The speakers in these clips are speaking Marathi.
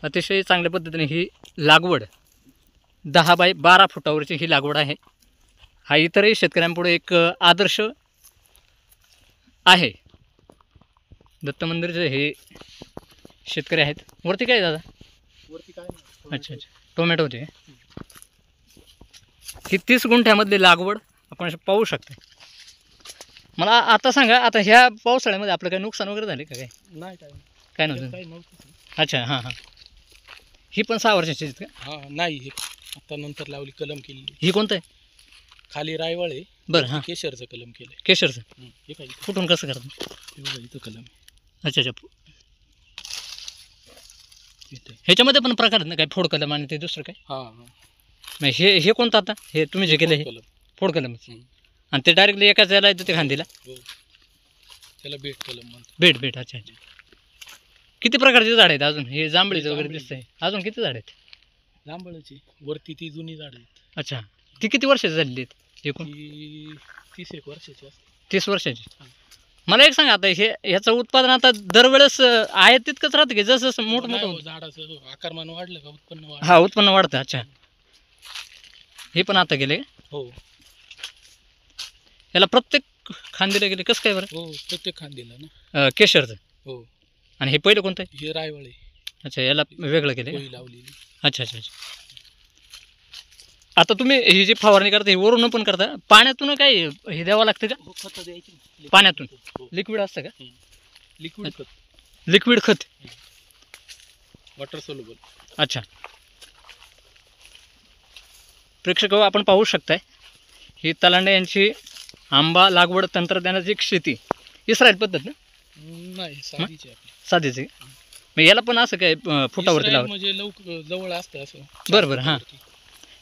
अतिशय चांगल्या पद्धतीने ही लागवड 10 बाय 12 फुटावरची ही लागवड आहे. हा इतरही शेतकऱ्यांपुढे एक आदर्श आहे. दत्त मंदिरचे हे शेतकरी आहेत. वरती काय दादा? वरती काय अच्छा अच्छा, टोमॅटोचे. ही 30 गुंठ्यामधली लागवड आपण पाहू शकता. मला आता सांगा, आता ह्या पावसाळ्यामध्ये आपलं काही नुकसान वगैरे झाले का? नाही काय नव्हतं. काही नव्हतं. अच्छा हां हां. ही पण 6 वर्षाची आहेत का? हां नाही, हे आता नंतर लावली, कलम केली. ही कोणतं आहे? खाली रायवळ आहे. बरं हां, केशरचं कलम केलं. केशरचं. हे काय फुटून कसं करतं? हे बघा, इथं कलम आहे. अच्छा अच्छा. ह्याच्यामध्ये पण प्रकार आहेत ना, काय फोड कलम आणि ते दुसरं काय? हां हां. नाही हे कोणतं आता हे तुम्ही जे केलं हे कलम. फोड कलम आणि ते डायरेक्टली एकाच याला येतं ते खांदीला? हो, त्याला बेट कलम म्हणतात. बेट बेट. अच्छा अच्छा. किती प्रकारचे झाड आहेत अजून? हे जांभळीचं वगैरे दिसतंय. अजून किती झाड आहेत? जांभळाची वरती ती जुनी झाड आहेत. अच्छा, ती किती वर्षाची झालेली आहेत एकूण? ती 30-1 वर्षाची असते. 30 वर्षाची. मला एक सांगा, आता हे ह्याचं उत्पादन आता दरवेळेस आहे तितकंच राहतं की जसं जसं मोठं मोठं? झाडाचं आकारमान वाढलं का उत्पन्न वाढलं. हा, उत्पन्न वाढतं. अच्छा, हे पण आता गेले? हो याला प्रत्येक खांदीला गेले कसं काय बरं? हो, प्रत्येक खांदीला ना. केशरचं. हो. आणि हे पहिलं कोणतं आहे? हे रायवळ आहे. अच्छा, याला वेगळं केलं? कोळी लावलेली. अच्छा अच्छा अच्छा. आता तुम्ही ही जी फवारणी करता ही वरून पण करता, पाण्यातून काय हे द्यावं लागतं का? खत द्यायची पाण्यातून लिक्विड असतं का? लिक्विड खत. लिक्विड खत. Water soluble. अच्छा. प्रेक्षक आपण पाहू शकताय, ही तलांडे यांची आंबा लागवड तंत्रज्ञानाची शेती. इस्रायल पद्धत ना? नाही, साधीची आपली. साधीच आहे. मग याला पण असं काय फुटावरती इस्रायल लावत? म्हणजे लवकर जवळ असतं असं. बरं बरं हां.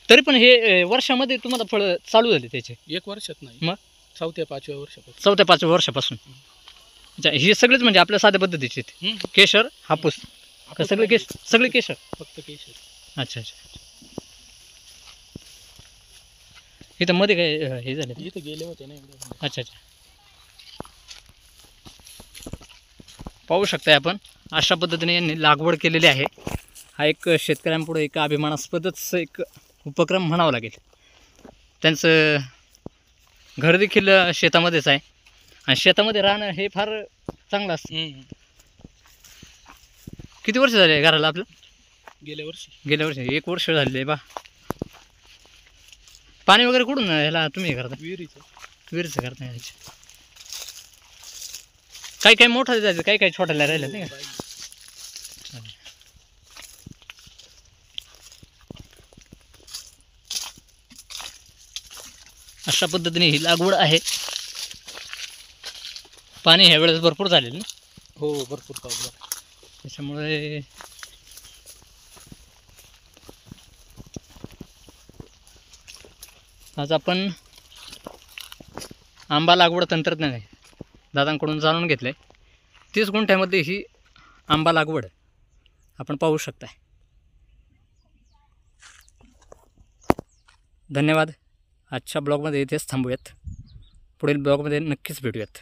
तरी पण हे वर्षामध्ये तुम्हाला फळं चालू झाले त्याचे? 1 वर्षात नाही, मग 4-5व्या वर्षापासून. 4-5 वर्षापासून. अच्छा, ही सगळीच म्हणजे आपल्या साध्या पद्धतीची आहेत? केशर, हापूस का सगळे सगळे केशर? फक्त केशर. अच्छा अच्छा. इथं मध्ये काय हे झाले? इथं गेले होते ना. अच्छा अच्छा. पाहू शकताय आपण, अशा पद्धतीने यांनी लागवड केलेली आहे. हा एक शेतकऱ्यांपुढे एक अभिमानास्पदच एक उपक्रम म्हणावा लागेल. त्यांचं घर देखील शेतामध्येच आहे आणि शेतामध्ये राहणं हे फार चांगलं असतं. किती वर्ष झाले घराला आपलं? गेल्या वर्षी. गेल्या वर्षी 1 वर्ष झालेले बा. पाणी वगैरे कुठून ह्याला तुम्ही हे करता? विहिरीचं करता यायचे. काही काही मोठं जायचं, काही काही छोट्याला राहिलं नाही का? अशा पद्धतीने ही लागवड आहे. पाणी ह्या वेळेस भरपूर झालेलं ना? हो, भरपूर पाऊस झाला. त्याच्यामुळे आज आपण आंबा लागवड तंत्रज्ञान आहे दादांकडून जाणून घेतलं आहे. 30 गुंठ्यामध्ये ही आंबा लागवड आपण पाहू शकताय. धन्यवाद. आजच्या ब्लॉगमध्ये इथेच थांबूयात. पुढील ब्लॉगमध्ये नक्कीच भेटूयात.